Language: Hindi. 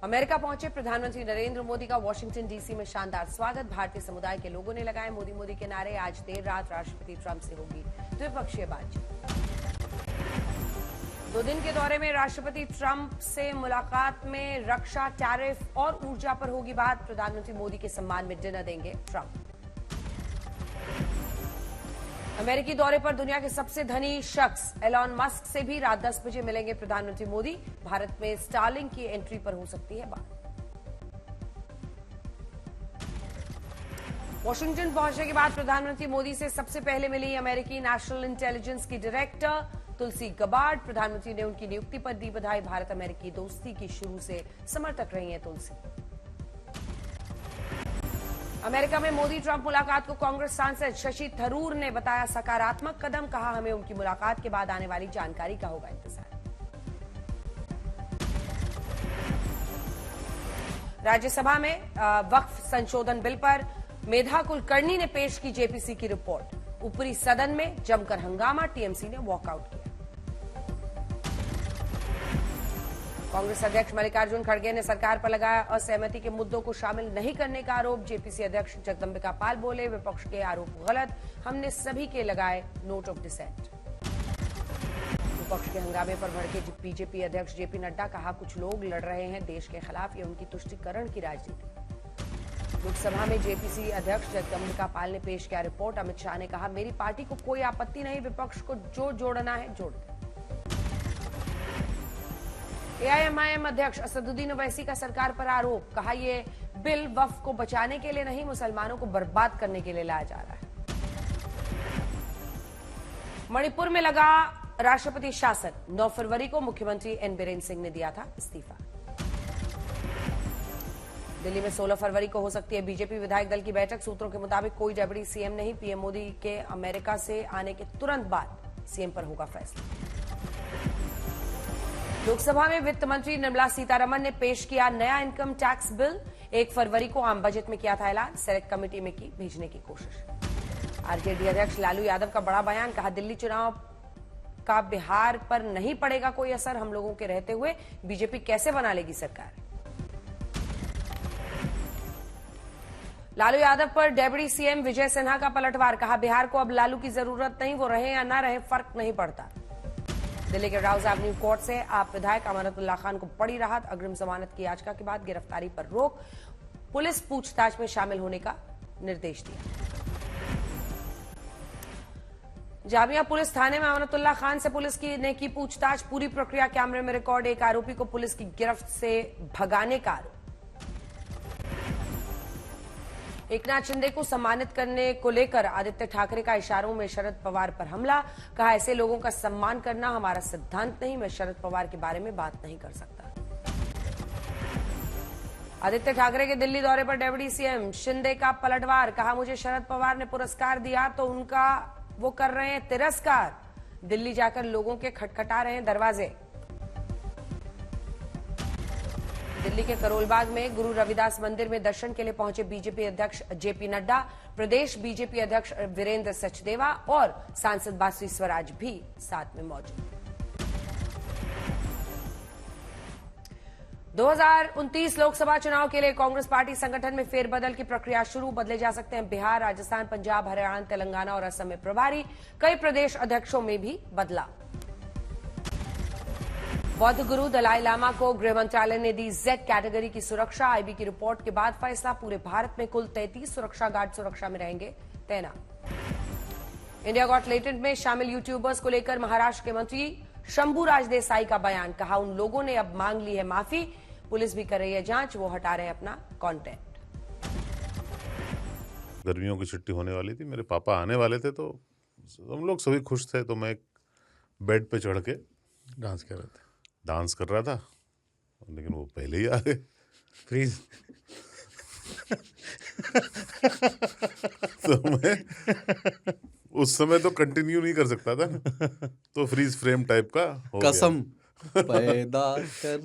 अमेरिका पहुंचे प्रधानमंत्री नरेंद्र मोदी का वॉशिंगटन डीसी में शानदार स्वागत। भारतीय समुदाय के लोगों ने लगाए मोदी मोदी के नारे। आज देर रात राष्ट्रपति ट्रंप से होगी द्विपक्षीय बातचीत। 2 दिन के दौरे में राष्ट्रपति ट्रंप से मुलाकात में रक्षा, टैरिफ और ऊर्जा पर होगी बात। प्रधानमंत्री मोदी के सम्मान में डिनर देंगे ट्रंप। अमेरिकी दौरे पर दुनिया के सबसे धनी शख्स एलॉन मस्क से भी रात 10 बजे मिलेंगे प्रधानमंत्री मोदी। भारत में स्टारलिंक की एंट्री पर हो सकती है बात। वॉशिंगटन पहुंचने के बाद प्रधानमंत्री मोदी से सबसे पहले मिली अमेरिकी नेशनल इंटेलिजेंस की डायरेक्टर तुलसी गबार्ड। प्रधानमंत्री ने उनकी नियुक्ति पर दी बधाई। भारत अमेरिकी दोस्ती की शुरू से समर्थक रही हैं तुलसी। अमेरिका में मोदी ट्रंप मुलाकात को कांग्रेस सांसद शशि थरूर ने बताया सकारात्मक कदम। कहा, हमें उनकी मुलाकात के बाद आने वाली जानकारी का होगा इंतजार। राज्यसभा में वक्फ संशोधन बिल पर मेधा कुलकर्णी ने पेश की जेपीसी की रिपोर्ट। ऊपरी सदन में जमकर हंगामा, टीएमसी ने वॉकआउट किया। कांग्रेस अध्यक्ष मल्लिकार्जुन खड़गे ने सरकार पर लगाया असहमति के मुद्दों को शामिल नहीं करने का आरोप। जेपीसी अध्यक्ष जगदंबिका पाल बोले, विपक्ष के आरोप गलत, हमने सभी के लगाए नोट ऑफ डिसेंट। विपक्ष के हंगामे पर भड़के बीजेपी अध्यक्ष जेपी नड्डा। कहा, कुछ लोग लड़ रहे हैं देश के खिलाफ, ये उनकी तुष्टीकरण की राजनीति। लोकसभा में जेपीसी अध्यक्ष जगदंबिका पाल ने पेश किया रिपोर्ट। अमित शाह ने कहा, मेरी पार्टी को कोई आपत्ति नहीं, विपक्ष को जो जोड़ना है जोड़ दे। एआईएमआईएम अध्यक्ष असदुद्दीन ओवैसी का सरकार पर आरोप। कहा, यह बिल वक्फ को बचाने के लिए नहीं, मुसलमानों को बर्बाद करने के लिए लाया जा रहा है। मणिपुर में लगा राष्ट्रपति शासन। 9 फरवरी को मुख्यमंत्री एन बीरेन सिंह ने दिया था इस्तीफा। दिल्ली में 16 फरवरी को हो सकती है बीजेपी विधायक दल की बैठक। सूत्रों के मुताबिक कोई डेप्यूटी सीएम नहीं। पीएम मोदी के अमेरिका से आने के तुरंत बाद सीएम पर होगा फैसला। लोकसभा में वित्त मंत्री निर्मला सीतारमण ने पेश किया नया इनकम टैक्स बिल। 1 फरवरी को आम बजट में किया था ऐलान। सेलेक्ट कमेटी में की भेजने की कोशिश। आरजेडी अध्यक्ष लालू यादव का बड़ा बयान। कहा, दिल्ली चुनाव का बिहार पर नहीं पड़ेगा कोई असर। हम लोगों के रहते हुए बीजेपी कैसे बना लेगी सरकार। लालू यादव पर डेप्यूटी सीएम विजय सिन्हा का पलटवार। कहा, बिहार को अब लालू की जरूरत नहीं, वो रहे या ना रहे फर्क नहीं पड़ता। दिल्ली के राउज एवेन्यू कोर्ट से आप विधायक अमानतुल्लाह खान को बड़ी राहत। अग्रिम जमानत की याचिका के बाद गिरफ्तारी पर रोक, पुलिस पूछताछ में शामिल होने का निर्देश दिया। जामिया पुलिस थाने में अमानतुल्लाह खान से पुलिस ने की पूछताछ। पूरी प्रक्रिया कैमरे में रिकॉर्ड। एक आरोपी को पुलिस की गिरफ्त से भगाने का आरोप। एकनाथ शिंदे को सम्मानित करने को लेकर आदित्य ठाकरे का इशारों में शरद पवार पर हमला। कहा, ऐसे लोगों का सम्मान करना हमारा सिद्धांत नहीं, मैं शरद पवार के बारे में बात नहीं कर सकता। आदित्य ठाकरे के दिल्ली दौरे पर डेप्यूटी सीएम शिंदे का पलटवार। कहा, मुझे शरद पवार ने पुरस्कार दिया तो उनका वो कर रहे हैं तिरस्कार। दिल्ली जाकर लोगों के खटखटा रहे हैं दरवाजे। दिल्ली के करोलबाग में गुरु रविदास मंदिर में दर्शन के लिए पहुंचे बीजेपी अध्यक्ष जेपी नड्डा। प्रदेश बीजेपी अध्यक्ष वीरेंद्र सचदेवा और सांसद बासुरी स्वराज भी साथ में मौजूद। 2029 लोकसभा चुनाव के लिए कांग्रेस पार्टी संगठन में फेरबदल की प्रक्रिया शुरू। बदले जा सकते हैं बिहार, राजस्थान, पंजाब, हरियाणा, तेलंगाना और असम में प्रभारी। कई प्रदेश अध्यक्षों में भी बदलाव। बौद्ध गुरु दलाई लामा को गृह मंत्रालय ने दी जेड कैटेगरी की सुरक्षा। आईबी की रिपोर्ट के बाद फैसला। पूरे भारत में कुल 33 सुरक्षा गार्ड सुरक्षा में रहेंगे तैनात। इंडिया गॉट टैलेंट में शामिल यूट्यूबर्स को लेकर महाराष्ट्र के मंत्री शंभूराज देसाई का बयान। कहा, उन लोगों ने अब मांग ली है माफी, पुलिस भी कर रही है जांच, वो हटा रहे हैं अपना कंटेंट। गर्मियों की छुट्टी होने वाली थी, मेरे पापा आने वाले थे, तो हम लोग सभी खुश थे। तो मैं बेड पे चढ़ के डांस कर रहा था, लेकिन वो पहले ही आ गए। फ्रीज। तो मैं उस समय तो कंटिन्यू नहीं कर सकता था, तो फ्रीज फ्रेम टाइप का हो गया। कसम पैदा कर